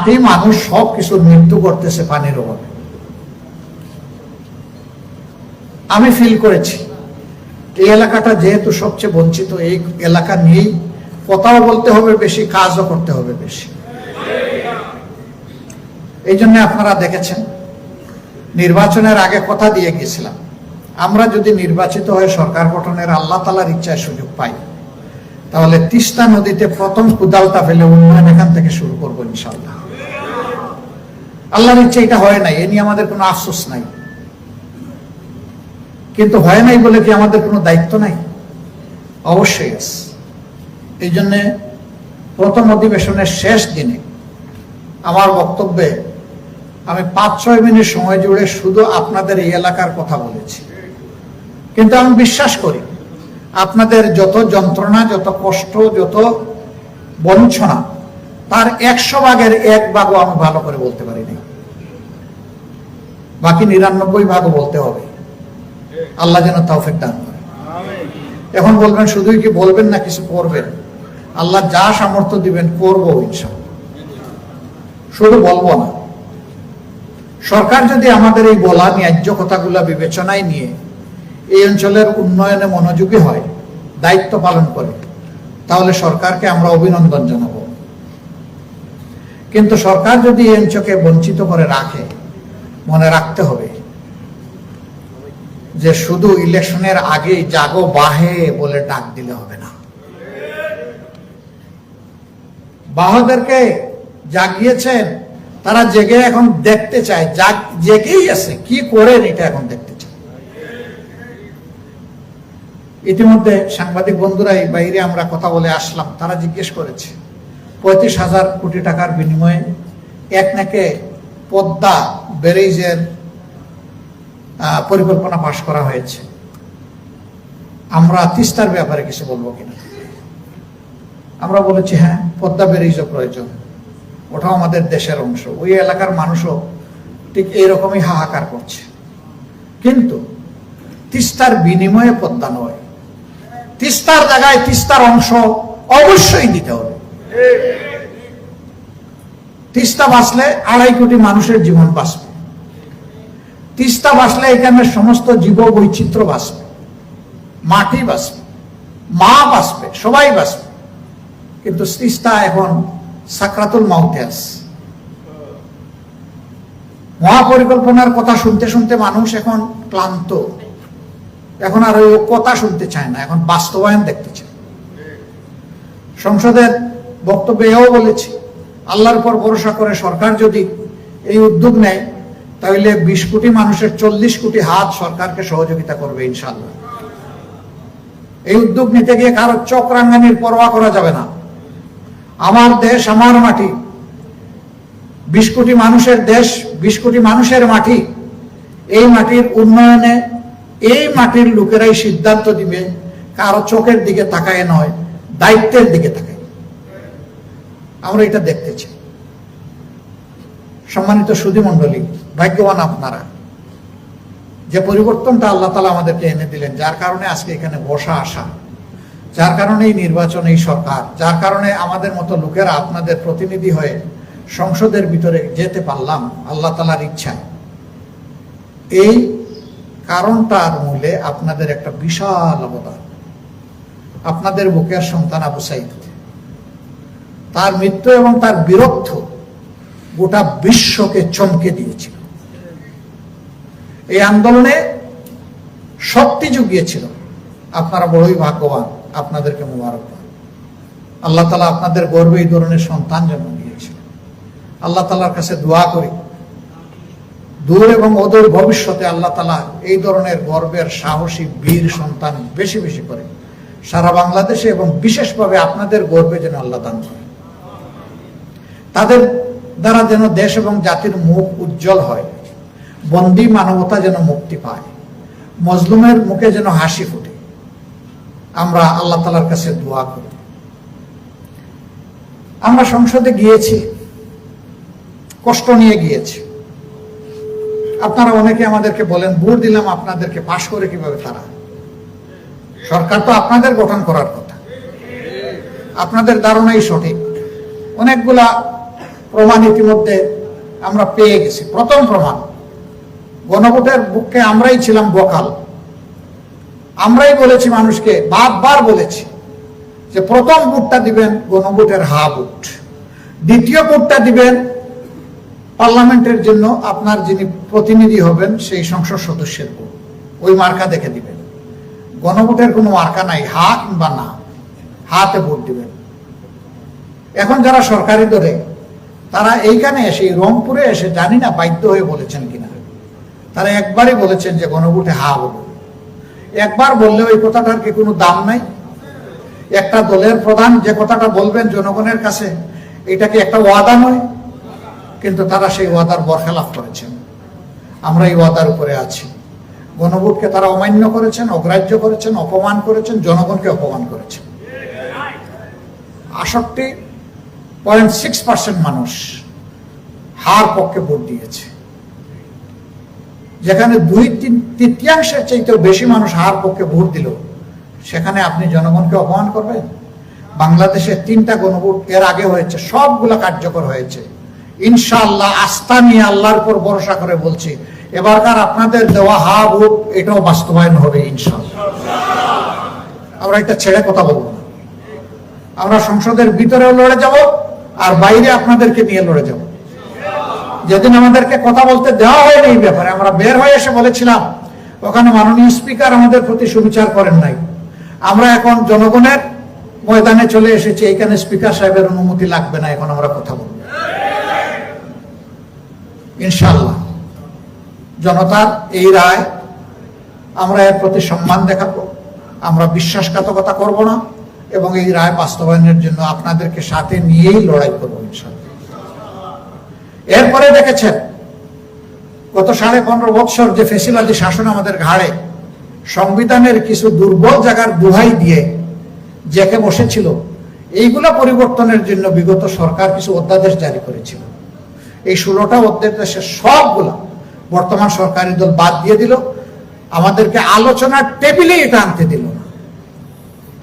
মাটি মানুষ সবকিছুর মৃত্যু করতেছে পানির অভাবে। আমি ফিল করেছি এই এলাকাটা যেহেতু সবচেয়ে বঞ্চিত, এই এলাকা নিয়েই কথাও বলতে হবে বেশি, কাজও করতে হবে বেশি। এই জন্য আপনারা দেখেছেন নির্বাচনের আগে কথা দিয়ে গিয়েছিলাম, আমরা যদি নির্বাচিত হয়ে সরকার গঠনের আল্লাহ তাআলার ইচ্ছায় সুযোগ পাই, তাহলে তিস্তা নদীতে প্রথম কুদালটা ফেলে উন্নয়ন এখান থেকে শুরু করবো ইনশাআল্লাহ। আল্লাহর ইচ্ছা এটা হয় নাই, এ নিয়ে আমাদের কোনো আফসোস নাই। কিন্তু হয় নাই বলে কি আমাদের কোনো দায়িত্ব নাই? অবশ্যই আছে। এই জন্যে প্রথম অধিবেশনের শেষ দিনে আমার বক্তব্যে আমি 5-6 মিনিট সময় জুড়ে শুধু আপনাদের এই এলাকার কথা বলেছি। কিন্তু আমি বিশ্বাস করি আপনাদের যত যন্ত্রণা, যত কষ্ট, যত বঞ্চনা, তার 100 ভাগের 1 ভাগও আমি ভালো করে বলতে পারিনি। বাকি 99 ভাগও বলতে হবে। আল্লাহ যেন তৌফিক দান করে। এখন বলবেন শুধুই কি বলবেন না কিছু করবেন? আল্লাহ যা সামর্থ্য দিবেন করবো ইনশাআল্লাহ, শুধু বলবো না। সরকার যদি আমাদের এই বলা ন্যায্য কথাগুলো বিবেচনায় নিয়ে এই অঞ্চলের উন্নয়নে মনোযোগী হয়, দায়িত্ব পালন করে, তাহলে সরকারকে আমরা অভিনন্দন জানাবো। কিন্তু সরকার যদি এই অঞ্চলকে বঞ্চিত করে রাখে, মনে রাখতে হবে যে শুধু ইলেকশনের আগে জাগো বাহে বলে ডাক দিলে হবে না। বাহাদেরকে জাগিয়েছেন, তারা জেগে এখন দেখতে চায়, জেগেই আছে, কি করেন এটা এখন দেখতে চায়। ইতিমধ্যে সাংবাদিক বন্ধুরা এই বাইরে আমরা কথা বলে আসলাম, তারা জিজ্ঞেস করেছে 35,000 কোটি টাকার বিনিময়ে এক নাকে পদ্মা ব্যারেজের পরিকল্পনা পাশ করা হয়েছে, আমরা তিস্তার ব্যাপারে কিছু বলবো কিনা। আমরা বলেছি হ্যাঁ, পদ্মা ব্যারেজও প্রয়োজন, ওটাও আমাদের দেশের অংশ। ওই এলাকার মানুষও ঠিক এইরকমই হাহাকার করছে। কিন্তু তিস্তার বিনিময়ে পদ্মা নয়, তিস্তার জায়গায় তিস্তার অংশ অবশ্যই দিতে হবে। তিস্তা বাঁচলে 2.5 কোটি মানুষের জীবন বাঁচবে। তিস্তা বাঁচলে এখানে সমস্ত জীব বৈচিত্র্য বাঁচবে, মাটি বাঁচবে, মা বাঁচবে, সবাই বাঁচবে। কিন্তু তিস্তা এখন সাকরাতুল মাউতে আছে। মহাপরিকল্পনার কথা শুনতে শুনতে মানুষ এখন ক্লান্ত, এখন আর ওই কথা শুনতে চায় না, এখন বাস্তবায়ন দেখতে চায়। সংসদের বক্তব্যে এও বলেছি, আল্লাহর উপর ভরসা করে সরকার যদি এই উদ্যোগ নেয়, তাহলে 20 কোটি মানুষের 40 কোটি হাত সরকারকে সহযোগিতা করবে ইনশাআল্লাহ। এই উদ্যোগ নিতে গিয়ে কারো চোখ রাঙানির পরোয়া করা যাবে না। আমার দেশ, আমার মাটি, 20 কোটি মানুষের দেশ, 20 কোটি মানুষের মাটি। এই মাটির উন্নয়নে এই মাটির লোকেরাই সিদ্ধান্ত দিবে, কারো চোখের দিকে তাকায় নয়, দায়িত্বের দিকে তাকায়। আমরা এটা দেখতে চাই। সম্মানিত সুধীমণ্ডলী, ভাগ্যবান আপনারা যে পরিবর্তনটা আল্লাহ তাআলা আমাদেরকে এনে দিলেন, যার কারণে আজকে এখানে বসা আসা, যার কারণে এই নির্বাচন, এই সরকার, যার কারণে আমাদের মতো লোকেরা আপনাদের প্রতিনিধি হয়ে সংসদের ভিতরে যেতে পারলাম আল্লাহ তাআলার ইচ্ছায়। এই কারণটার মূলে আপনাদের একটা বিশাল অবদান। আপনাদের বুকের সন্তান আবু সাঈদ, তার মৃত্যু এবং তার বীরত্ব গোটা বিশ্বকে চমকে দিয়েছিল। এই আন্দোলনে শক্তি জুগিয়েছিল। আপনারা বড়ই ভাগ্যবান, আপনাদেরকে মুবারকবাদ। আল্লাহ তাআলা আপনাদের গর্বে এই ধরনের সন্তান জন্ম দিয়েছিল। আল্লাহ তাআলার কাছে দোয়া করি দূর এবং অদূর ভবিষ্যতে আল্লাহ তাআলা এই ধরনের গর্বের সাহসী বীর সন্তান বেশি বেশি করে সারা বাংলাদেশে এবং বিশেষভাবে আপনাদের গর্বে যেন আল্লাহ দান করে। তাদের দ্বারা যেন দেশ এবং জাতির মুখ উজ্জ্বল হয়, বন্দী মানবতা যেন মুক্তি পায়, মজলুমের মুখে যেন হাসি ফুটে। আমরা আল্লাহ তাআলার কাছে দোয়া করি। আমরা সংসদে গিয়েছি, কষ্ট নিয়ে গিয়েছি। আপনারা অনেকে আমাদেরকে বলেন, ভোট দিলাম আপনাদেরকে, পাশ করে কিভাবে তারা? সরকার তো আপনাদের গঠন করার কথা, আপনাদের ধারণাই সঠিক। অনেকগুলা প্রমাণ ইতিমধ্যে আমরা পেয়ে গেছি। প্রথম প্রমাণ, গণভোটের পক্ষে আমরাই ছিলাম বকাল। আমরাই বলেছি মানুষকে, বারবার বলেছি যে প্রথম ভোটটা দিবেন গণভোটের হা ভোট, দ্বিতীয় ভোটটা দিবেন পার্লামেন্টের জন্য আপনার যিনি প্রতিনিধি হবেন সেই সংসদ সদস্যের ভোট, ওই মার্কা দেখে দিবেন। গণভোটের কোনো মার্কা নাই, হা কিংবা না, হাতে ভোট দিবেন। এখন যারা সরকারি দলে তারা এইখানে এসে, রংপুরে এসে, জানি না বাধ্য হয়ে বলেছেন কিনা, তারা একবারই বলেছেন যে গণভোটে হা বলুন। একবার বললে ওই কথাটার কি কোনো দাম নাই? একটা দলের প্রধান যে কথাটা বলবেন জনগণের কাছে, এটা কি একটা ওয়াদা নয়? কিন্তু তারা সেই ওয়াদার বরখেলাপ করেছেন। আমরা এই ওয়াদার উপরে আছি। গণভোটকে তারা অমান্য করেছেন, অগ্রাহ্য করেছেন, অপমান করেছেন, জনগণকে অপমান করেছেন। 68.6% মানুষ হার পক্ষে ভোট দিয়েছে। যেখানে 2/3 চাইতেও বেশি মানুষ হার পক্ষে ভোট দিল, সেখানে আপনি জনগণকে অপমান করবেন? বাংলাদেশে 3টা গণভোট এর আগে হয়েছে, সবগুলো কার্যকর হয়েছে। ইনশাআল্লাহ আস্থা নিয়ে আল্লাহর উপর ভরসা করে বলছি, এবারকার আপনাদের দেওয়া হা ভোট এটাও বাস্তবায়ন হবে ইনশাআল্লাহ। আমরা এটা ছেড়ে কথা বলবো না। আমরা সংসদের ভিতরেও লড়ে যাব, আর বাইরে আপনাদেরকে নিয়ে লড়ে যাব। যেদিন আমাদেরকে কথা বলতে দেওয়া হয়নি এই ব্যাপারে, আমরা বের হয়ে এসে বলেছিলাম, ওখানে মাননীয় স্পিকার আমাদের প্রতি সুবিচার করেন নাই। আমরা এখন জনগণের ময়দানে চলে এসেছি, এখানে স্পিকার সাহেবের অনুমতি লাগবে না, এখন আমরা কথা বলবো ইনশাআল্লাহ। জনতার এই রায়, আমরা এর প্রতি সম্মান দেখাবো, আমরা বিশ্বাসঘাতকতা করব না, এবং এই রায় বাস্তবায়নের জন্য আপনাদেরকে সাথে নিয়েই লড়াই করবো ইনশাআল্লাহ। এরপরে দেখেছেন গত 15.5 বছর যে ফেসিবাদী শাসন আমাদের ঘাড়ে সংবিধানের কিছু দুর্বল জায়গার দোহাই দিয়ে জেকে বসেছিল, এইগুলা পরিবর্তনের জন্য বিগত সরকার কিছু অধ্যাদেশ জারি করেছিল। এই 16টা অধ্যাদেশের সবগুলা বর্তমান সরকারি দল বাদ দিয়ে দিল, আমাদেরকে আলোচনার টেবিলে এটা আনতে দিল না।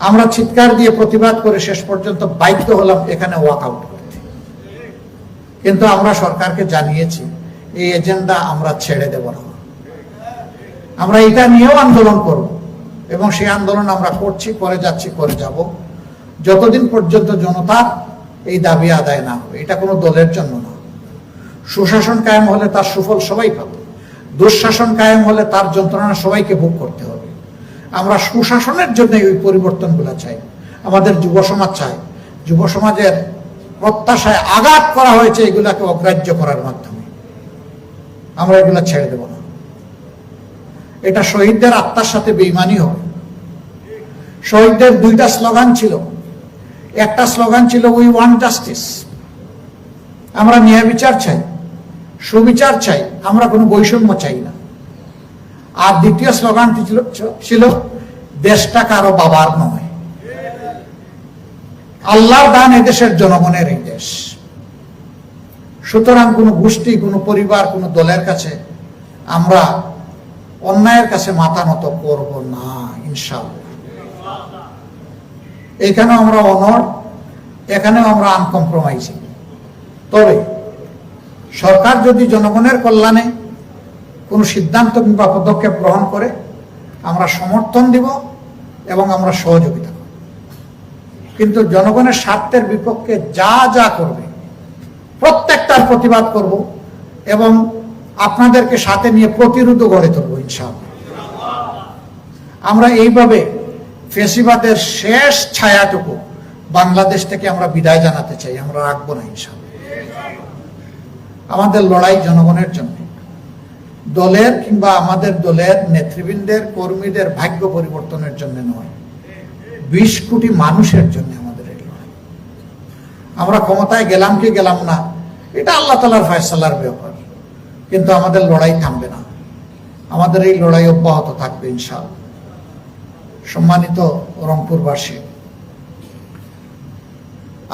আমরা চিৎকার দিয়ে প্রতিবাদ করে শেষ পর্যন্ত বাধ্য হলাম এখানে ওয়াক আউট করতে। কিন্তু আমরা সরকারকে জানিয়েছি এই এজেন্ডা আমরা ছেড়ে দেব না, আমরা এটা নিয়েও আন্দোলন করব, এবং সেই আন্দোলন আমরা করছি, করে যাচ্ছি, করে যাব, যতদিন পর্যন্ত জনতার এই দাবি আদায় না হবে। এটা কোনো দলের জন্য না। সুশাসন কায়েম হলে তার সুফল সবাই পাবে, দুঃশাসন কায়েম হলে তার যন্ত্রণা সবাইকে ভোগ করতে হবে। আমরা সুশাসনের জন্য ওই পরিবর্তনগুলো চাই। আমাদের যুব সমাজ চাই, যুব সমাজের প্রত্যাশায় আঘাত করা হয়েছে, এগুলাকে অগ্রাহ্য করার মাধ্যমে আমরা এগুলা ছেড়ে দেব না। এটা শহীদদের আত্মার সাথে বেঈমানি হবে। শহীদদের 2টা স্লোগান ছিল। একটা স্লোগান ছিল উই ওয়ান্ট জাস্টিস, আমরা ন্যায় বিচার চাই, সুবিচার চাই, আমরা কোনো বৈষম্য চাই না। আর দ্বিতীয় স্লোগানটি ছিল দেশটা কারো বাবার নয়, আল্লাহর দান এদেশের জনগণের এই দেশ। সুতরাং কোনো গোষ্ঠী, কোনো পরিবার, কোনো দলের কাছে আমরা অন্যায়ের কাছে মাথা নত করব না ইনশাআল্লাহ। এখানেও আমরা অনড়, এখানেও আমরা আনকম্প্রোমাইজিং। তবে সরকার যদি জনগণের কল্যাণে কোনো সিদ্ধান্ত কিংবা পদক্ষেপ গ্রহণ করে, আমরা সমর্থন দিব এবং আমরা সহযোগিতা করব। কিন্তু জনগণের স্বার্থের বিপক্ষে যা যা করবে প্রত্যেকটার প্রতিবাদ করব, এবং আপনাদেরকে সাথে নিয়ে প্রতিরোধ গড়ে তুলব ইনশাআল্লাহ। আমরা এইভাবে ফেসিবাদের শেষ ছায়াটুকু বাংলাদেশ থেকে আমরা বিদায় জানাতে চাই, আমরা রাখবো না ইনশাআল্লাহ। আমাদের লড়াই জনগণের জন্য, দলের কিংবা আমাদের দলের নেতৃবৃন্দের, কর্মীদের ভাগ্য পরিবর্তনের জন্য নয়, 20 কোটি মানুষের জন্য আমাদের এই লড়াই। আমরা ক্ষমতায় গেলাম কি গেলাম না, এটা আল্লাহ তাআলার ফয়সালার ব্যাপার, কিন্তু আমাদের লড়াই থামবে না, আমাদের এই লড়াই অব্যাহত থাকবে ইনশাআল্লাহ। সম্মানিত রংপুরবাসী,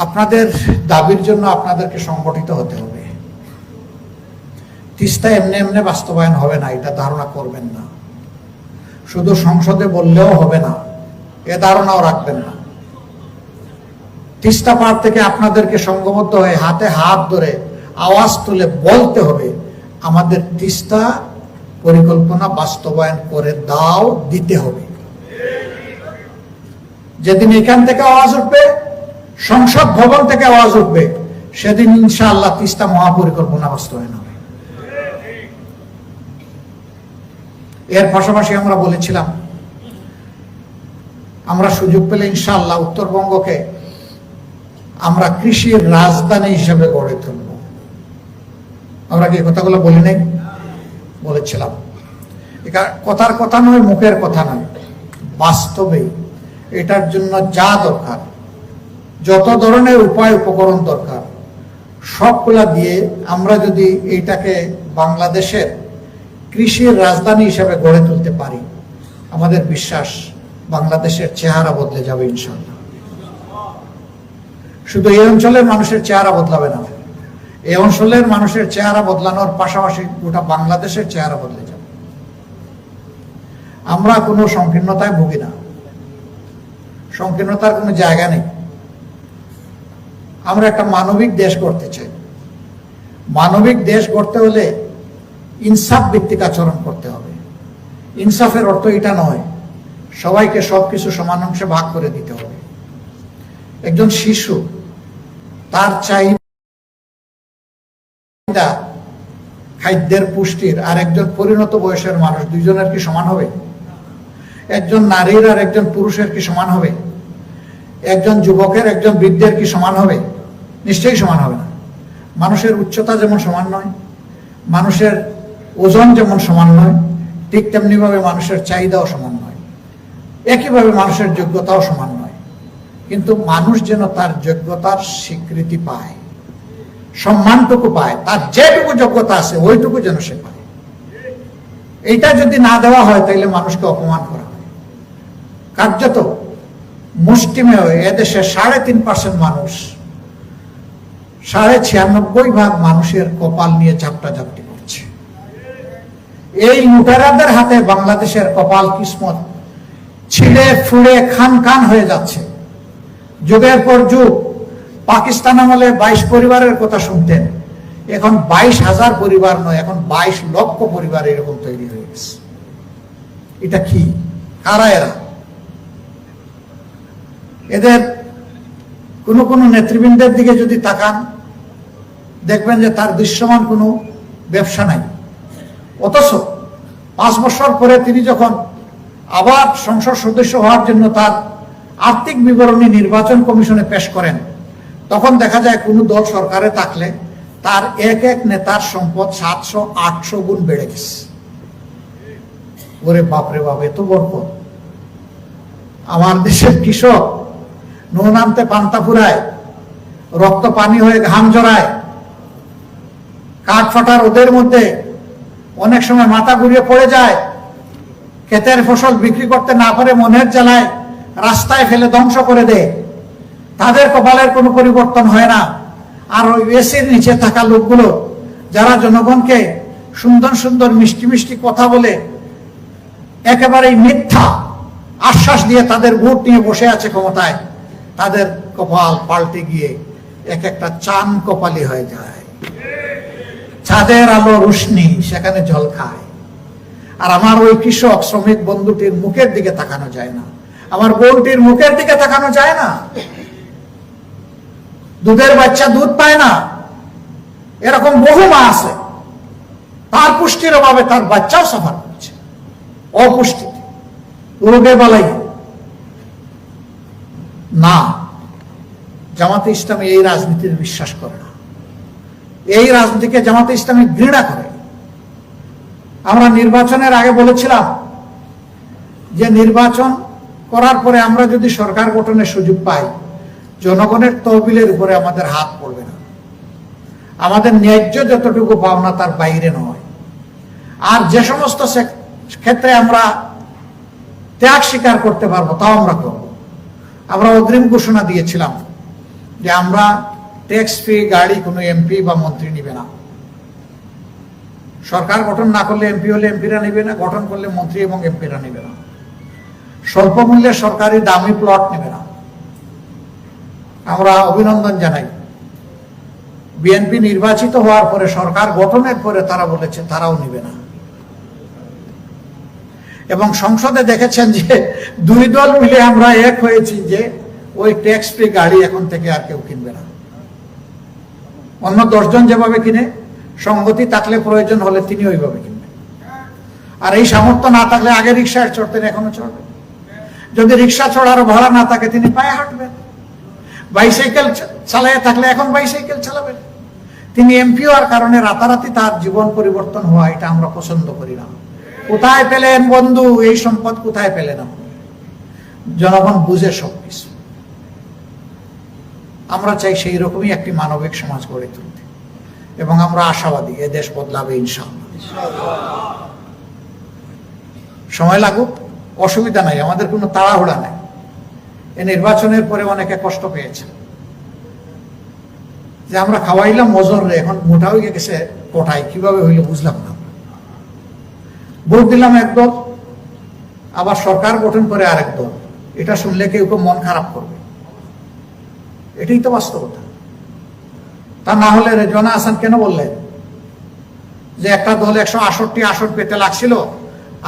আপনাদের দাবির জন্য আপনাদেরকে সংগঠিত হতে হবে। তিস্তা এমনি এমনি বাস্তবায়ন হবে না, এটা ধারণা করবেন না। শুধু সংসদে বললেও হবে না, এ ধারণাও রাখবেন না। তিস্তা পার থেকে আপনাদেরকে সংঘবদ্ধ হয়ে হাতে হাত ধরে আওয়াজ তুলে বলতে হবে, আমাদের তিস্তা পরিকল্পনা বাস্তবায়ন করে দাও, দিতে হবে। যেদিন এখান থেকে আওয়াজ উঠবে, সংসদ ভবন থেকে আওয়াজ উঠবে, সেদিন ইনশাআল্লাহ তিস্তা মহাপরিকল্পনা বাস্তবায়ন হবে। এর পাশাপাশি আমরা বলেছিলাম, আমরা সুযোগ পেলে ইনশাআল্লাহ উত্তরবঙ্গকে আমরা কৃষির রাজধানী হিসেবে গড়ে তুলব। আমরা কি কথাগুলো বলি নাই? বলেছিলাম। কথার কথা নয়, মুখের কথা নয়, বাস্তবে এটার জন্য যা দরকার, যত ধরনের উপায় উপকরণ দরকার, সবগুলা দিয়ে আমরা যদি এইটাকে বাংলাদেশের কৃষির রাজধানী হিসেবে গড়ে তুলতে পারি, আমাদের বিশ্বাস বাংলাদেশের চেহারা বদলে যাবে ইনশাআল্লাহ। শুধু এই অঞ্চলের মানুষের চেহারা বদলাবে না, এই অঞ্চলের মানুষের চেহারা বদলানোর পাশাপাশি গোটা বাংলাদেশের চেহারা বদলে যাবে। আমরা কোনো সংকীর্ণতায় ভুগি না, সংকীর্ণতার কোনো জায়গা নেই। আমরা একটা মানবিক দেশ গড়তে চাই। মানবিক দেশ গড়তে হলে ইনসাফ ভিত্তিক আচরণ করতে হবে। ইনসাফের অর্থ এটা নয় সবাইকে সবকিছু সমান অংশে ভাগ করে দিতে হবে। একজন শিশু তার চাহিদা খাদ্যের, পুষ্টির আর একজন পরিণত বয়সের মানুষ, দুইজনের কি সমান হবে? একজন নারীর আর একজন পুরুষের কি সমান হবে? একজন যুবকের একজন বৃদ্ধের কি সমান হবে? নিশ্চয়ই সমান হবে না। মানুষের উচ্চতা যেমন সমান নয়, মানুষের ওজন যেমন সমান নয়, ঠিক তেমনি ভাবে মানুষের চাহিদাও সমান নয়, একইভাবে মানুষের যোগ্যতাও সমান নয়। কিন্তু মানুষ যেন তার যোগ্যতার স্বীকৃতি পায়, সম্মানটুকু পায়, তার যেটুকু যোগ্যতা আছে ওইটুকু যেন সে পায়। এইটা যদি না দেওয়া হয় তাহলে মানুষকে অপমান করা হয়। কার্যত মুষ্টিমেয় এদেশে 3.5% মানুষ, 96.5% মানুষের কপাল নিয়ে ঝাপটাঝাপটি করছে। এই লুটেরাদের হাতে বাংলাদেশের কপাল কিসমত ছিঁড়ে ফুড়ে খান খান হয়ে যাচ্ছে। যুগের পর যুগ পাকিস্তান আমলে 22 পরিবারের কথা শুনতেন, এখন 22,000 পরিবার নয়, এখন 22 লক্ষ পরিবার এরকম তৈরি হয়ে গেছে। এটা কি? কারা এরা? এদের কোনো কোনো নেতৃবৃন্দের দিকে যদি তাকান, দেখবেন যে তার দৃশ্যমান কোনো ব্যবসা নাই। অথচ 5 বছর পরে তিনি যখন আবার সংসদ সদস্য হওয়ার জন্য তার আর্থিক বিবরণী নির্বাচন কমিশনে পেশ করেন, তখন দেখা যায় কোনো দল সরকারে থাকলে তার এক এক নেতার সম্পদ 700-800 গুণ বেড়ে গেছে। ওরে বাপরে বাপ, এত বরকত! আমার দেশের কৃষক নুন আনতে পান্তা ফুরায়, রক্ত পানি হয়ে ঘাম জড়ায়, কাঠ ফাটা রোদের মধ্যে অনেক সময় মাথা ঘুরিয়ে পড়ে যায়, ক্ষেতের ফসল বিক্রি করতে না পারে মনের জ্বালায় রাস্তায় ফেলে ধ্বংস করে দেয়। তাদের কপালের কোনো পরিবর্তন হয় না। আর ওই এসির নিচে থাকা লোকগুলো যারা জনগণকে সুন্দর সুন্দর মিষ্টি মিষ্টি কথা বলে একেবারেই মিথ্যা আশ্বাস দিয়ে তাদের ভোট নিয়ে বসে আছে ক্ষমতায়, তাদের কপাল পাল্টে গিয়ে এক একটা চান কপালি হয়ে যায়। চাঁদের আলো রোশনি সেখানে জল খায়। আর আমার ওই কৃষক শ্রমিক বন্ধুটির মুখের দিকে তাকানো যায় না, আমার বোনটির মুখের দিকে তাকানো যায় না। দুধের বাচ্চা দুধ পায় না, এরকম বহু মা আছে, তার পুষ্টির অভাবে তার বাচ্চাও সাফার করছে, অপুষ্টিতে, রোগে বালাই। না, জামাতে ইসলামী এই রাজনীতির বিশ্বাস করে না। এই রাজনীতিকে জামাতে ইসলামী ঘৃণা করে। আমরা নির্বাচনের আগে বলেছিলাম যে নির্বাচন করার পরে আমরা যদি সরকার গঠনের সুযোগ পাই, জনগণের তহবিলের উপরে আমাদের হাত পড়বে না, আমাদের ন্যায্য যতটুকু পাওনা তার বাইরে নয়। আর যে সমস্ত ক্ষেত্রে আমরা ত্যাগ স্বীকার করতে পারবো তাও আমরা করবো। আমরা অগ্রিম ঘোষণা দিয়েছিলাম যে আমরা ট্যাক্স ফ্রি গাড়ি কোনো এমপি বা মন্ত্রী নিবে না। সরকার গঠন না করলে এমপি হলে এমপিরা নেবে না, গঠন করলে মন্ত্রী এবং এমপিরা নেবে না। স্বল্প মূল্যে সরকারি দামি প্লট নেবে না। আমরা অভিনন্দন জানাই বিএনপি নির্বাচিত হওয়ার পরে, সরকার গঠনের পরে তারা বলেছে তারাও নিবে না। এবং সংসদে দেখেছেন যে দুই দল মিলে আমরা এক হয়েছি যে ওই ট্যাক্স ফ্রি গাড়ি এখন থেকে আর কেউ কিনবে না। অন্য 10 জন যেভাবে কিনে, সংগতি থাকলে প্রয়োজন হলে তিনি ওইভাবে কিনবেন। আর এই সামর্থ্য না থাকলে আগে রিক্সায় চড়তেন, এখনো চড়বেন। যদি রিক্সা চড়ার ভাড়া না থাকে তিনি পায়ে হাঁটবেন। বাইসাইকেল চালায় থাকলে এখন বাইসাইকেল চালাবেন। তিনি এমপি হওয়ার কারণে রাতারাতি তার জীবন পরিবর্তন হওয়া, এটা আমরা পছন্দ করি না। কোথায় পেলেন বন্ধু এই সম্পদ, কোথায় পেলেন আপনি? জনগণ বুঝে সবকিছু। আমরা চাই সেই রকমই একটি মানবিক সমাজ গড়ে তুলতে, এবং আমরা আশাবাদী এ দেশ বদলাবে ইনশাআল্লাহ। সময় লাগুক, অসুবিধা নাই, আমাদের কোনো তাড়াহুড়া নাই। এই নির্বাচনের পরে অনেকে কষ্ট পেয়েছে যে আমরা খাওয়াইলাম মজর, এখন মোটা হয়ে গেছে কোটায়, কিভাবে হইল বুঝলাম না। ভোট দিলাম একদল, আবার সরকার গঠন করে আরেক দল। এটা শুনলে কেউ কেউ মন খারাপ করবে, এটাই তো বাস্তবতা। তা না হলে রেজওয়ানা হাসান কেন বললেন যে একটা দল 168 আসন পেতে লাগছিল,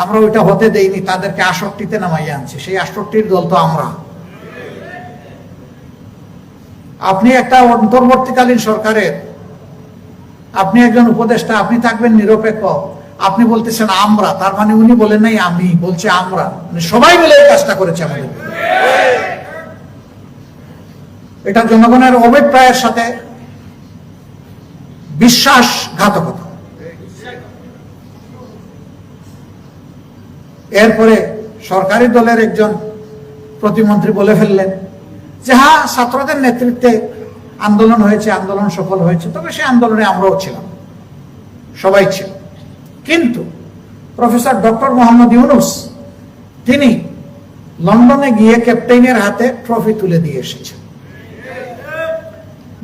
আমরা ওইটা হতে দেইনি, তাদেরকে 68-তে নামাইয়া আনছি। সেই 68-র দল তো আমরা। আপনি একটা অন্তর্বর্তীকালীন সরকারের, আপনি একজন উপদেষ্টা, আপনি থাকবেন নিরপেক্ষ, আপনি বলতেছেন আমরা, তার মানে উনি বলেন নাই আমি, বলছে আমরা, মানে সবাই মিলে এই কাজটা করেছে আমাদের। এটা জনগণের অভিপ্রায়ের সাথে বিশ্বাসঘাতকতা। এরপরে সরকারি দলের একজন প্রতিমন্ত্রী বলে ফেললেন যে হ্যাঁ, ছাত্রদের নেতৃত্বে আন্দোলন হয়েছে, আন্দোলন সফল হয়েছে, তবে সেই আন্দোলনে আমরাও ছিলাম, সবাই ছিল। কিন্তু প্রফেসর ডক্টর মোহাম্মদ ইউনূস তিনি লন্ডনে গিয়ে ক্যাপ্টেনের হাতে ট্রফি তুলে দিয়ে এসেছেন।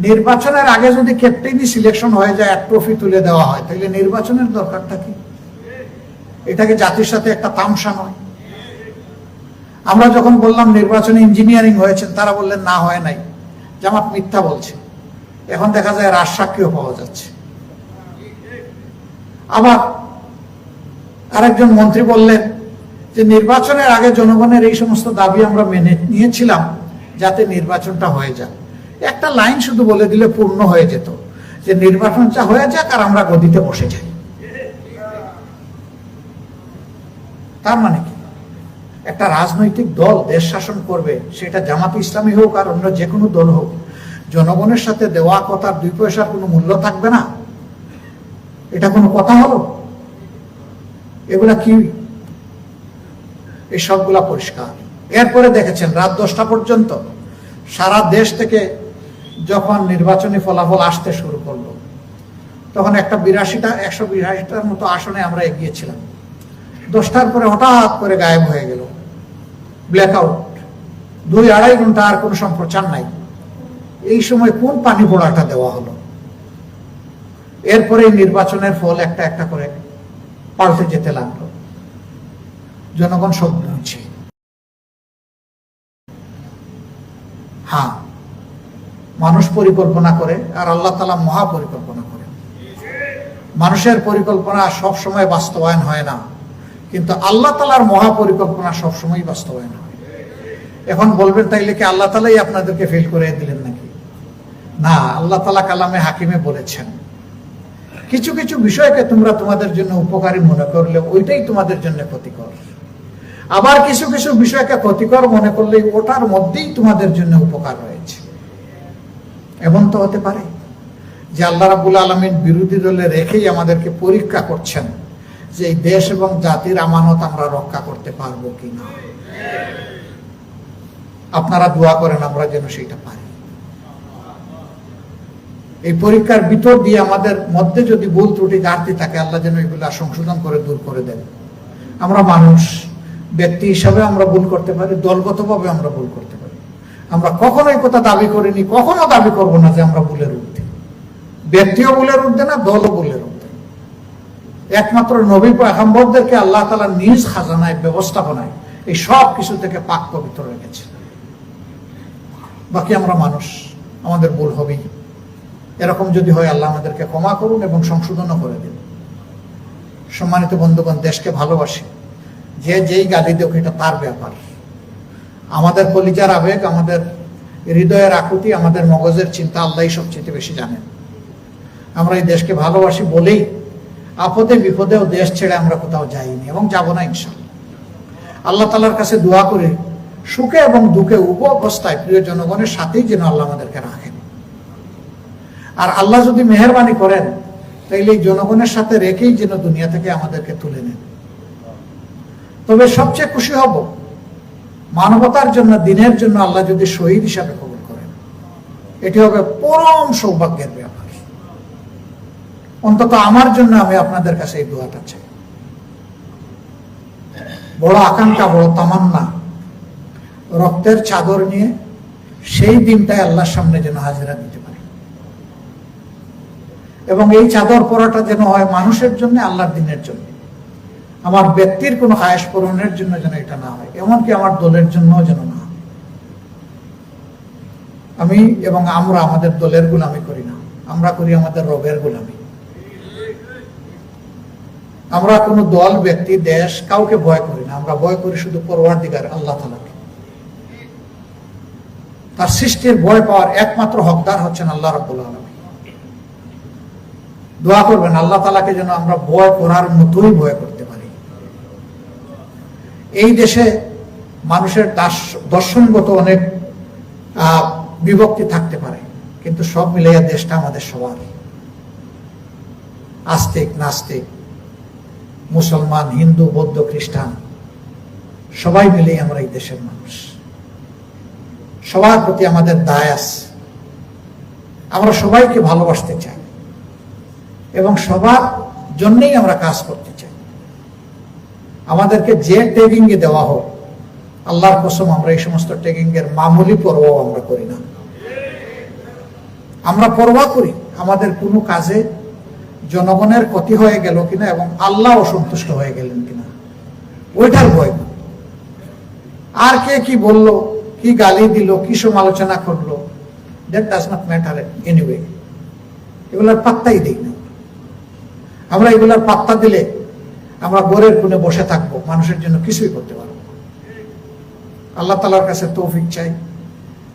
নির্বাচনের আগে যদি ক্যাপ্টেনই সিলেকশন হয়ে যায় আর ট্রফি তুলে দেওয়া হয়, তাহলে নির্বাচনের দরকারটা কি? এটাকে জাতির সাথে একটা তামসা নয়? আমরা যখন বললাম নির্বাচনে ইঞ্জিনিয়ারিং হয়েছেন, তারা বললেন না, হয় নাই, জামাত মিথ্যা বলছে। এখন দেখা যায় রাজসাক্ষীও পাওয়া যাচ্ছে। আবার আরেকজন মন্ত্রী বললেন যে নির্বাচনের আগে জনগণের এই সমস্ত দাবি আমরা মেনে নিয়েছিলাম যাতে নির্বাচনটা হয়ে যায়। একটা লাইন শুধু বলে দিলে পূর্ণ হয়ে যেত যে নির্বাচনটা হয়ে যাক আর আমরা গদিতে বসে যাই। তার মানে কি? একটা রাজনৈতিক দল দেশ শাসন করবে, সেটা জামাত ইসলামী হোক আর অন্য যে কোনো দল হোক, জনগণের সাথে দেওয়া কথার 2 পয়সার কোনো মূল্য থাকবে না? এটা কোনো কথা হলো? এগুলা কি? এই সবগুলা পরিষ্কার। এরপরে দেখেছেন রাত 10টা পর্যন্ত সারা দেশ থেকে যখন নির্বাচনী ফলাফল আসতে শুরু করলো, তখন 182টার মতো আসনে আমরা এগিয়েছিলাম। 10টার পরে হঠাৎ করে গায়েব হয়ে গেল, ব্ল্যাকআউট, 2-2.5 ঘন্টা আর কোনো সম্প্রচার নাই। এই সময় কোন পানি পোড়াটা দেওয়া হলো? এরপরে নির্বাচনের ফল একটা একটা করে পাল্টে যেতে লাগলো। জনগণ সব বুঝছে। হ্যাঁ, মানুষ পরিকল্পনা করে আর আল্লাহ তাআলা মহা পরিকল্পনা করে। মানুষের পরিকল্পনা সব সময় বাস্তবায়ন হয় না, কিন্তু আল্লাহ তাআলার মহা পরিকল্পনা সবসময় বাস্তবায়ন হয়। এখন বলবেন তাইলে কি আল্লাহ তাআলাই আপনাদেরকে ফেল করে দিলেন নাকি? না, আল্লাহ তাআলা কালামে হাকিমে বলেছেন কিছু কিছু বিষয়কে তোমরা তোমাদের জন্য উপকারী মনে করলে ওইটাই তোমাদের জন্য ক্ষতিকর, আবার কিছু কিছু বিষয়কে ক্ষতিকর মনে করলে ওটার মধ্যেই তোমাদের জন্য উপকার রয়েছে। এমন তো হতে পারে যে আল্লাহ রাব্বুল আলামিন বিরোধী দলে রেখেই আমাদেরকে পরীক্ষা করছেন যে এই দেশ এবং জাতির আমানত আমরা রক্ষা করতে পারবো কিনা। আপনারা দোয়া করেন আমরা যেন সেটা পারি। এই পরীক্ষার ভিতর দিয়ে আমাদের মধ্যে যদি ভুল ত্রুটি ঘাটতি থাকে, আল্লাহ যেন এগুলা সংশোধন করে দূর করে দেন। আমরা মানুষ, ব্যক্তি হিসাবে আমরা ভুল করতে পারি, দলগতভাবে আমরা ভুল করতে পারি। আমরা কখনোই কথা দাবি করিনি, কখনো দাবি করব না যে আমরা ভুলের ঊর্ধ্বে। ব্যক্তিও ভুলের ঊর্ধ্বে না, দলও ভুলের ঊর্ধ্বে। একমাত্র নবী পয়গম্বরদেরকে আল্লাহ তাআলা নিজ খাজানায় ব্যবস্থাপনায় এই সব কিছু থেকে পাক পবিত্র রেখেছে। বাকি আমরা মানুষ, আমাদের ভুল হবেই। এরকম যদি হয় আল্লাহ আমাদেরকে ক্ষমা করুন এবং সংশোধনও করে দিন। সম্মানিত বন্ধুগণ, দেশকে ভালোবাসি, যে যেই গালি দেখ এটা তার ব্যাপার। আমাদের কলিজার আবেগ, আমাদের হৃদয়ের আকুতি, আমাদের মগজের চিন্তা আল্লাহই সবচেয়ে বেশি জানেন। আমরা এই দেশকে ভালোবাসি বলেই আপদে বিপদেও দেশ ছেড়ে আমরা কোথাও যাইনি এবং যাব না ইনশাআল্লাহ। আল্লাহ তাআলার কাছে দোয়া করি সুখে এবং দুঃখে উভয় অবস্থায় প্রিয় জনগণের সাথেই যেন আল্লাহ আমাদেরকে রাখেন। আর আল্লাহ যদি মেহেরবানি করেন তাইলে এই জনগণের সাথে রেখেই যেন দুনিয়া থেকে আমাদেরকে তুলে নেন। তবে সবচেয়ে খুশি হব মানবতার জন্য, দিনের জন্য আল্লাহ যদি শহীদ হিসাবে কবুল করেন, এটি হবে পরম সৌভাগ্যের ব্যাপার। অন্তত আমার জন্য আমি আপনাদের কাছে এই দোয়াটা চাই। বড় আকাঙ্ক্ষা, বড় তামান্না, রক্তের চাদর নিয়ে সেই দিনটাই আল্লাহর সামনে যেন হাজিরা দিতে পারি এবং এই চাদর পরাটা যেন হয় মানুষের জন্য, আল্লাহর দিনের জন্য। আমার ব্যক্তির কোনো আয়েশ পূরণের জন্য যেন এটা না হয়, এমনকি আমার দলের জন্য যেন না। আমি এবং আমরা আমাদের দলের গোলামি করি না, আমরা করি আমাদের রবের গোলামি। আমরা কোনো দল, ব্যক্তি, দেশ কাউকে ভয় করি না, আমরা ভয় করি শুধু পরওয়ারদিগার আল্লাহ তাআলাকে। তার সৃষ্টির ভয় পাওয়ার একমাত্র হকদার হচ্ছেন আল্লাহ রাব্বুল আলামিন। দোয়া করবেন আল্লাহ তাআলাকে যেন আমরা ভয় করার মতোই ভয় করতে পারি। এই দেশে মানুষের দর্শনগত অনেক বিভক্তি থাকতে পারে, কিন্তু সব মিলিয়ে দেশটা আমাদের সবার। আস্তিক, নাস্তিক, মুসলমান, হিন্দু, বৌদ্ধ, খ্রিস্টান সবাই মিলে আমরা এই দেশের মানুষ। সবার প্রতি আমাদের দায় আছে। আমরা সবাইকে ভালোবাসতে চাই এবং সবার জন্যই আমরা কাজ করতে চাই। আমাদেরকে যে ট্যাগিং এ দেওয়া হোক, আল্লাহর কসম আমরা এই সমস্ত ট্যাগিং এর মামুলি পরোয়া আমরা করি না। আমরা পরোয়া করি আমাদের কোনো কাজে জনগণের ক্ষতি হয়ে গেল কিনা এবং আল্লাহ অসন্তুষ্ট হয়ে গেলেন কিনা, ওইটার ভয়। আর কে কি বললো, কি গালি দিল, কি সমালোচনা করলো, that does not matter anyway. এগুলার পাত্তাই দিই না। আমরা এগুলার পাত্তা দিলে আমরা ঘরের কোণে বসে থাকবো, মানুষের জন্য কিছুই করতে পারবো। আল্লাহ তাআলার কাছে তৌফিক চাই,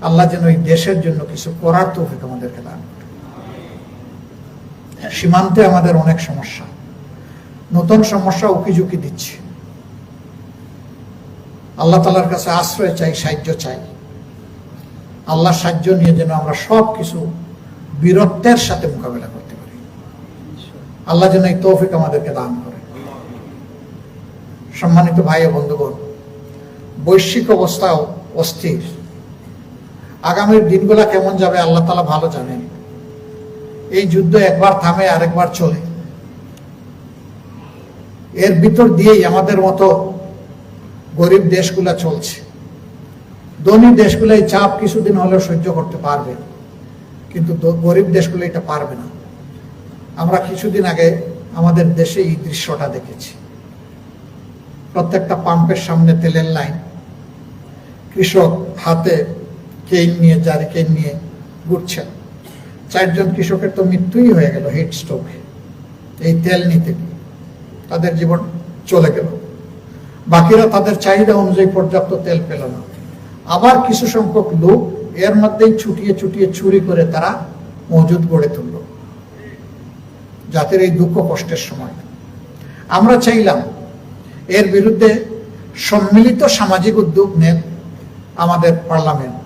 আল্লাহ যেন এই দেশের জন্য কিছু করার তৌফিক আমাদেরকে দান করে। সীমান্তে আমাদের অনেক সমস্যা, নতুন সমস্যা উকিঝুঁকি দিচ্ছে। আল্লাহ তাআলার কাছে আশ্রয় চাই, সাহায্য চাই। আল্লাহর সাহায্য নিয়ে যেন আমরা সব কিছু বীরত্বের সাথে মোকাবেলা করতে পারি। আল্লাহ যেন এই তৌফিক আমাদেরকে দান করে। সম্মানিত ভাই ও বন্ধুগণ, বৈশ্বিক অবস্থাও অস্থির। আগামীর দিনগুলা কেমন যাবে আল্লাহ তাআলা ভালো জানেন। এই যুদ্ধ একবার থামে, আরেকবার চলে। এর ভিতর দিয়েই আমাদের মতো গরিব দেশগুলা চলছে। ধনী দেশগুলো এই চাপ কিছুদিন হলেও সহ্য করতে পারবে, কিন্তু গরিব দেশগুলো এটা পারবে না। আমরা কিছুদিন আগে আমাদের দেশে এই দৃশ্যটা দেখেছি। প্রত্যেকটা পাম্পের সামনে তেলের লাইন, কৃষক হাতে কেইন নিয়ে, জারি কেইন নিয়ে ঘুরছেন। 4 জন কৃষকের তো মৃত্যুই হয়ে গেল হিট স্ট্রোকে, এই তেল নিতে গিয়ে তাদের জীবন চলে গেল। বাকিরা তাদের চাহিদা অনুযায়ী পর্যাপ্ত তেল পেল না। আবার কিছু সংখ্যক লোক এর মধ্যেই ছুটিয়ে ছুটিয়ে চুরি করে তারা মজুদ গড়ে তুলল জাতির এই দুঃখ কষ্টের সময়। আমরা চাইলাম এর বিরুদ্ধে সম্মিলিত সামাজিক উদ্যোগ নেন আমাদের পার্লামেন্ট।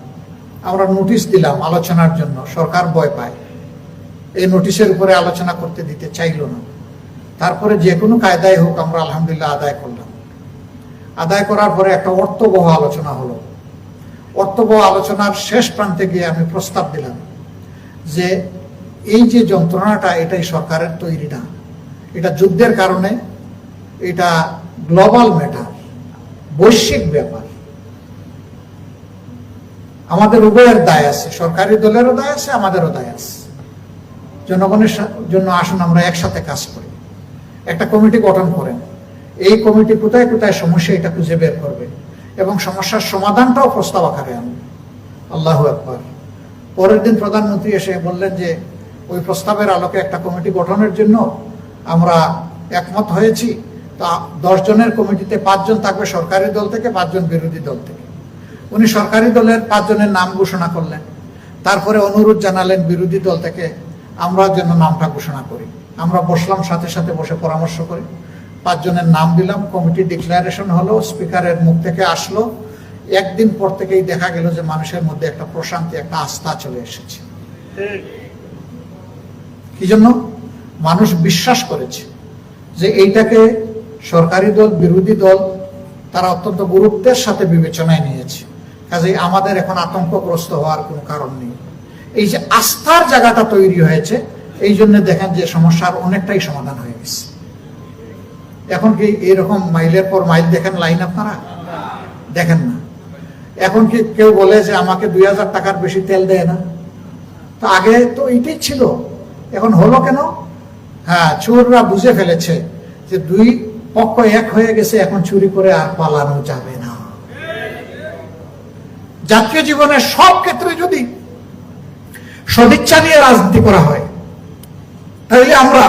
আমরা নোটিশ দিলাম আলোচনার জন্য, সরকার ভয় পায়, এই নোটিশের উপরে আলোচনা করতে দিতে চাইল না। তারপরে যে কোনো কায়দায় হোক আমরা আলহামদুলিল্লাহ আদায় করলাম। আদায় করার পরে একটা অর্থবহ আলোচনা হলো। অর্থবহ আলোচনার শেষ প্রান্তে গিয়ে আমি প্রস্তাব দিলাম যে এই যে যন্ত্রণাটা, এটাই সরকারের তৈরি না, এটা যুদ্ধের কারণে, এটা গ্লোবাল ম্যাটার, বৈশ্বিক ব্যাপার। আমাদের উভয়ের দায় আছে, সরকারি দলেরও দায় আছে, আমাদেরও দায় আছে। জনগণের জন্য আসুন আমরা একসাথে কাজ করি। একটা কমিটি গঠন করেন, এই কমিটি কোথায় কোথায় সমস্যা এটা খুঁজে বের করবে এবং সমস্যার সমাধানটাও প্রস্তাব আকারে আনবে। আল্লাহু আকবার। পরের দিন প্রধানমন্ত্রী এসে বললেন যে ওই প্রস্তাবের আলোকে একটা কমিটি গঠনের জন্য আমরা একমত হয়েছি। তা 10 জনের কমিটিতে 5 জন থাকবে সরকারি দল থেকে, 5 জন বিরোধী দল থেকে। উনি সরকারি দলের 5 জনের নাম ঘোষণা করলেন, তারপরে অনুরোধ জানালেন বিরোধী দল থেকে আমরা যেন নামটা ঘোষণা করি। আমরা বসলাম, সাথে সাথে বসে পরামর্শ করি, 5 জনের নাম দিলাম, কমিটি ডিক্লারেশন হলো, স্পিকারের মুখ থেকে আসলো। একদিন পর থেকেই দেখা গেল যে মানুষের মধ্যে একটা প্রশান্তি, একটা আস্থা চলে এসেছে। কি জন্য? মানুষ বিশ্বাস করেছে যে এইটাকে সরকারি দল বিরোধী দল তারা অত্যন্ত গুরুত্বের সাথে বিবেচনায় নিয়েছে। কাজেই আমাদের এখন আতঙ্কগ্রস্ত হওয়ার কোনো কারণ নেই। এই যে আস্থার জায়গাটা তৈরি হয়েছে, এই জন্য দেখেন যে সমস্যার অনেকটাই সমাধান হয়ে গেছে। এখন কি এরকম মাইলের পর মাইল দেখেন লাইন? আপনারা দেখেন না। এখন কি কেউ বলে যে আমাকে 2000 টাকার বেশি তেল দেয় না? তো আগে তো এইটাই ছিল, এখন হলো কেন? হ্যাঁ, চোররা বুঝে ফেলেছে যে 2 পক্ষ এক হয়ে গেছে, এখন চুরি করে আর পালানো যাবে না। জাতীয় জীবনের সব ক্ষেত্রে যদি সদিচ্ছা নিয়ে রাজনীতি করা হয়, তাহলে আমরা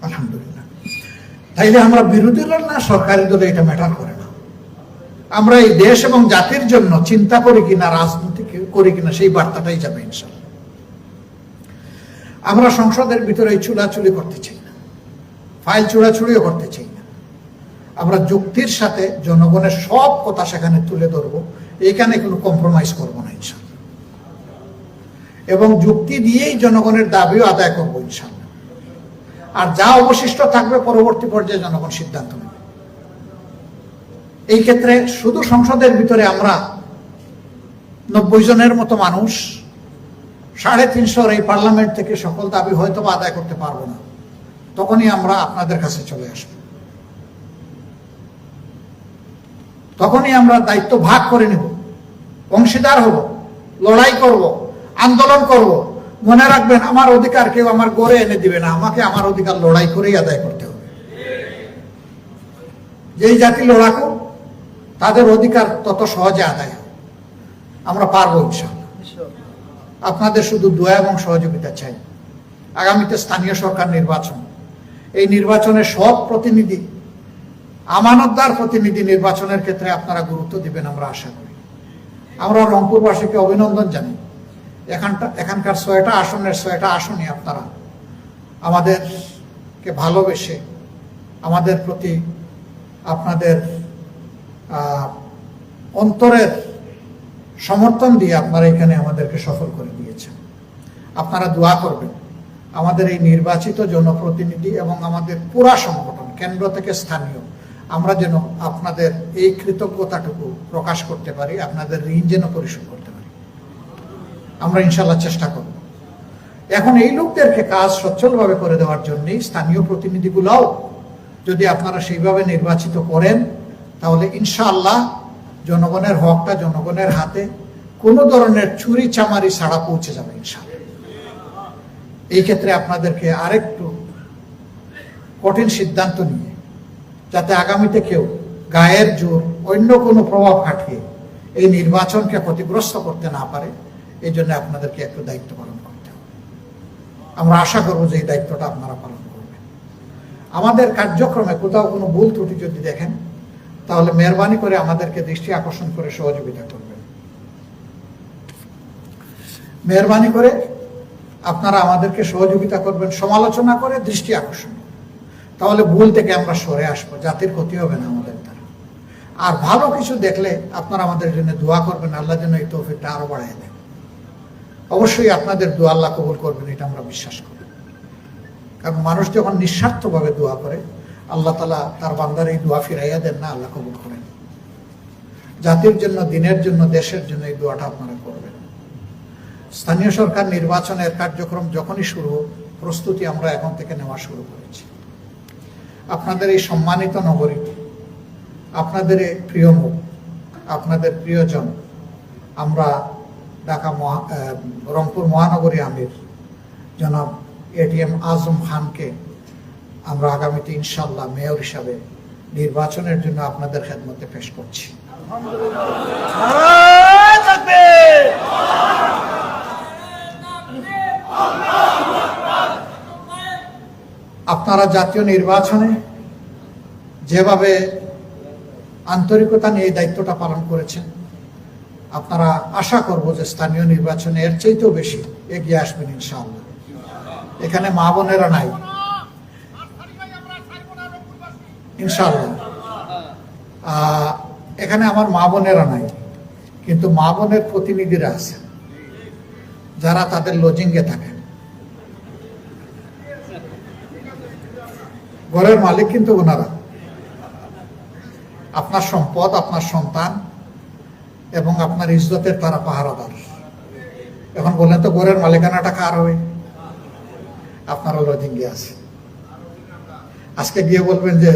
আলহামদুলিল্লাহ, তাইলে আমরা বিরোধী দল না সরকারি দলে এটা ম্যাটার করে না। আমরা এই দেশ এবং জাতির জন্য চিন্তা করি কিনা, রাজনীতি করি কিনা, সেই বার্তাটাই যাবে ইনশাআল্লাহ। আমরা সংসদের ভিতরে এই চুলাচুলি করতে চাই না, ফাইল চুরাচুরিও করতে চাই না। আমরা যুক্তির সাথে জনগণের সব কথা সেখানে তুলে ধরবো, এখানে কোনো কম্প্রোমাইজ করবো না ইনশাআল্লাহ, এবং যুক্তি দিয়েই জনগণের দাবিও আদায় করবো ইনশাআল্লাহ। আর যা অবশিষ্ট থাকবে পরবর্তী পর্যায়ে জনগণ সিদ্ধান্ত নেবে। এই ক্ষেত্রে শুধু সংসদের ভিতরে আমরা 90 জনের মতো মানুষ 350 এই পার্লামেন্ট থেকে সকল দাবি হয়তো আদায় করতে পারবো না, তখনই আমরা আপনাদের কাছে চলে আসব। তখনই আমরা দায়িত্ব ভাগ করে নেব, অংশীদার হব, লড়াই করব, আন্দোলন করব। মনে রাখবেন, আমার অধিকার কেউ আমার গড়ে এনে দিবে না, আমাকে আমার অধিকার লড়াই করেই আদায় করতে হবে। যেই জাতি লড়াকু, তাদের অধিকার তত সহজে আদায় হবে। আমরা পারবো ইনশাআল্লাহ। আপনাদের শুধু দোয়া এবং সহযোগিতা চাই। আগামীতে স্থানীয় সরকার নির্বাচন, এই নির্বাচনের সব প্রতিনিধি, আমানতদার প্রতিনিধি নির্বাচনের ক্ষেত্রে আপনারা গুরুত্ব দিবেন আমরা আশা করি। আমরা রংপুরবাসীকে অভিনন্দন জানাই। এখানকার 6টা আসনের 6টা আসনই আপনারা আমাদেরকে ভালোবেসে, আমাদের প্রতি আপনাদের অন্তরের সমর্থন দিয়ে আপনারা এখানে আমাদেরকে সফল করে দিয়েছেন। আপনারা দোয়া করবেন আমাদের এই নির্বাচিত জনপ্রতিনিধি এবং আমাদের পুরা সংগঠন, কেন্দ্র থেকে স্থানীয়, আমরা যেন আপনাদের এই কৃতজ্ঞতাটুকু প্রকাশ করতে পারি, আপনাদের ঋণ যেন পরিশোধ করতে পারি। আমরা ইনশাআল্লাহ চেষ্টা করব। এখন এই লোকদেরকে কাজ সচ্ছলভাবে করে দেওয়ার জন্যই স্থানীয় প্রতিনিধিগুলোও যদি আপনারা সেইভাবে নির্বাচিত করেন, তাহলে ইনশাআল্লাহ জনগণের হকটা জনগণের হাতে কোনো ধরনের চুরি চামারি ছাড়া পৌঁছে যাবে ইনশাআল্লাহ। এই ক্ষেত্রে আপনাদেরকে আরেকটু কঠিন সিদ্ধান্ত নিয়ে, যাতে আগামীতে কেউ গায়ের জোর, অন্য কোনো প্রভাব খাটিয়ে এই নির্বাচনকে ক্ষতিগ্রস্ত করতে না পারে, এই জন্য আপনাদেরকে একটু দায়িত্ব পালন করতে হবে। আমরা আশা করব যে এই দায়িত্বটা আপনারা পালন করবেন। আমাদের কার্যক্রমে কোথাও কোনো ভুল ত্রুটি যদি দেখেন, তাহলে মেহরবানি করে আমাদেরকে দৃষ্টি আকর্ষণ করে সহযোগিতা করবেন। মেহরবানি করে আপনারা আমাদেরকে সহযোগিতা করবেন, সমালোচনা করে দৃষ্টি আকর্ষণ, তাহলে ভুল থেকে আমরা সরে আসবো, জাতির ক্ষতি হবে না আমাদের দ্বারা। আর ভালো কিছু দেখলে আপনারা আমাদের জন্য দোয়া করবেন, আল্লাহ যেন এই তৌফিকটা আরো বাড়ায় দেন। অবশ্যই আপনাদের দোয়া আল্লাহ কবুল করবেন, এটা আমরা বিশ্বাস করি। কারণ মানুষ যখন নিঃস্বার্থভাবে দোয়া করে, আল্লাহ তাআলা তার বান্দার এই দোয়া ফিরাইয়া দেন না, আল্লাহ কবুল করেন। জাতির জন্য, দিনের জন্য, দেশের জন্য এই দোয়াটা আপনারা করবেন। স্থানীয় সরকার নির্বাচনের কার্যক্রম যখনই শুরু হোক, প্রস্তুতি আমরা এখন থেকে নেওয়া শুরু করেছি। আপনাদের এই সম্মানিত নগরীতে, আপনাদের প্রিয় মুখ, আপনাদের প্রিয়জন, আমরা রংপুর মহানগরী আমির জনাব ATM আজম খানকে আমরা আগামীতে ইনশাআল্লাহ মেয়র হিসাবে নির্বাচনের জন্য আপনাদের খেদমতে পেশ করছি। আপনারা জাতীয় নির্বাচনে যেভাবে আন্তরিকতা নিয়ে এই দায়িত্বটা পালন করেছেন, আপনারা আশা করব যে স্থানীয় নির্বাচনে এর চাইতেও বেশি এগিয়ে আসবেন ইনশাআল্লাহ। এখানে মা বোনেরা নাই ইনশাআল্লাহ, এখানে আমার মা বোনেরা নাই, কিন্তু মা বোনের প্রতিনিধিরা আছে যারা তাদের লজিংয়ে থাকেন। ঘরের মালিক কিন্তু ওনারা, আপনার সম্পদ, আপনার সন্তান এবং আপনার ইজ্জতের তারা পাহারাদার। এখন বললেন তো ঘরের মালিকানাটা কার হবে? আপনারা লজিংয়ে আছে। আজকে গিয়ে বলবেন যে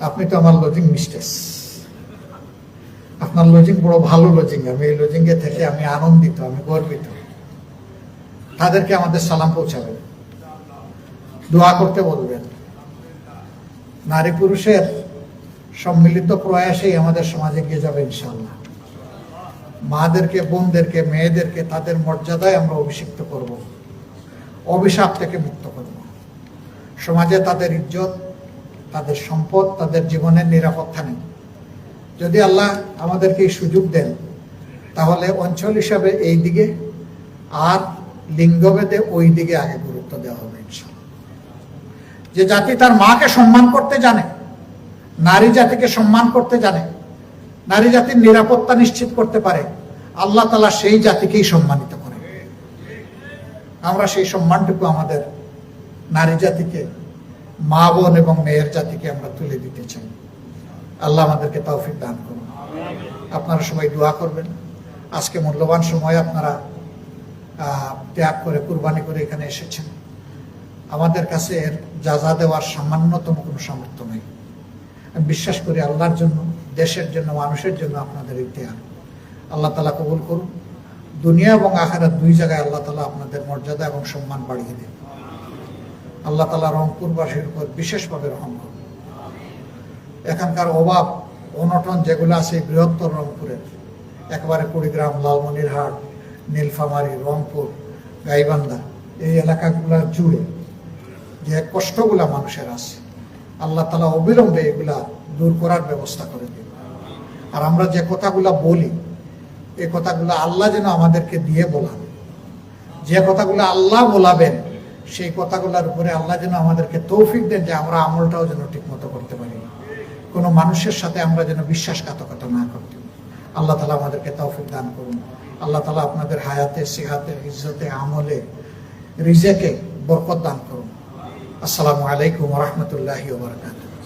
আপনি তো আমার লজিং মিস্টেস, আপনার লজিং বড় ভালো লজিং, আমি এই লজিংয়ে থেকে আমি আনন্দিত, আমি গর্বিত। তাদেরকে আমাদের সালাম পৌঁছাবেন, দোয়া করতে বলবেন। নারী পুরুষের সম্মিলিত প্রয়াসেই আমাদের সমাজে এগিয়ে যাবে ইনশাআল্লাহ। মাদেরকে, বোনদেরকে, মেয়েদেরকে তাদের মর্যাদায় আমরা অভিষিক্ত করব, অভিশাপ থেকে মুক্ত করব। সমাজে তাদের ইজ্জত, তাদের সম্পদ, তাদের জীবনের নিরাপত্তা নেই। যদি আল্লাহ আমাদেরকে এই সুযোগ দেন, তাহলে অঞ্চল হিসাবে এই দিকে আর লিঙ্গভেদে ওই দিকে আগে গুরুত্ব দেওয়া হবে ইনশাআল্লাহ। যে জাতি তার মাকে সম্মান করতে জানে, নারী জাতিকে সম্মান করতে জানে, নারী জাতির নিরাপত্তা নিশ্চিত করতে পারে, আল্লাহ তাআলা সেই জাতিকেই সম্মানিত করে। আমরা সেই সম্মানটুকু আমাদের নারী জাতিকে, মা বোন এবং মেয়ের জাতিকে আমরা তুলে দিতে চাই। আল্লাহ আমাদেরকে তৌফিক দান করুন। আপনারা সবাই দোয়া করবেন। আজকে মূল্যবান সময় আপনারা ত্যাগ করে, কুরবানি করে এখানে এসেছেন। আমাদের কাছে এর যা দেওয়ার সামান্যতম কোনো সামর্থ্য নেই। আমি বিশ্বাস করি আল্লাহর জন্য, দেশের জন্য, মানুষের জন্য আপনাদের এই ত্যাগ আল্লাহ তাআলা কবুল করুন। দুনিয়া এবং আখিরাত দুই জায়গায় আল্লাহ তাআলা আপনাদের মর্যাদা এবং সম্মান বাড়িয়ে দেন। আল্লাহ তাআলা রংপুরবাসীর উপর বিশেষভাবে রহম করুন। এখানকার অভাব অনটন যেগুলো আছে বৃহত্তর রংপুরের, একেবারে কুড়িগ্রাম, লালমনিরহাট, নীলফামারী, রংপুর, গাইবান্ধা, এই এলাকাগুলো জুড়ে যে কষ্টগুলা মানুষের আছে, আল্লাহ তাআলা অবিলম্বে এগুলা দূর করার ব্যবস্থা করে দিন। আর আমরা যে কথাগুলা বলি, এই কথাগুলো আল্লাহ যেন আমাদেরকে দিয়ে বলান। যে কথাগুলো আল্লাহ বলাবেন, সেই কথাগুলোর উপরে আল্লাহ যেন আমাদেরকে তৌফিক দেন যে আমরা আমলটাও যেন ঠিক মতো করতে পারি। কোনো মানুষের সাথে আমরা যেন বিশ্বাসঘাতকতা না করতে। আল্লাহ তাআলা আমাদেরকে তৌফিক দান করুন। আল্লাহ তাআলা আপনাদের হায়াতে, সিহাতে, ইজ্জতে, আমলে, রিজেকে বরকত দান করুন। আসসালামু আলাইকুম ওয়া রাহমাতুল্লাহি ওয়া বারাকাতুহু।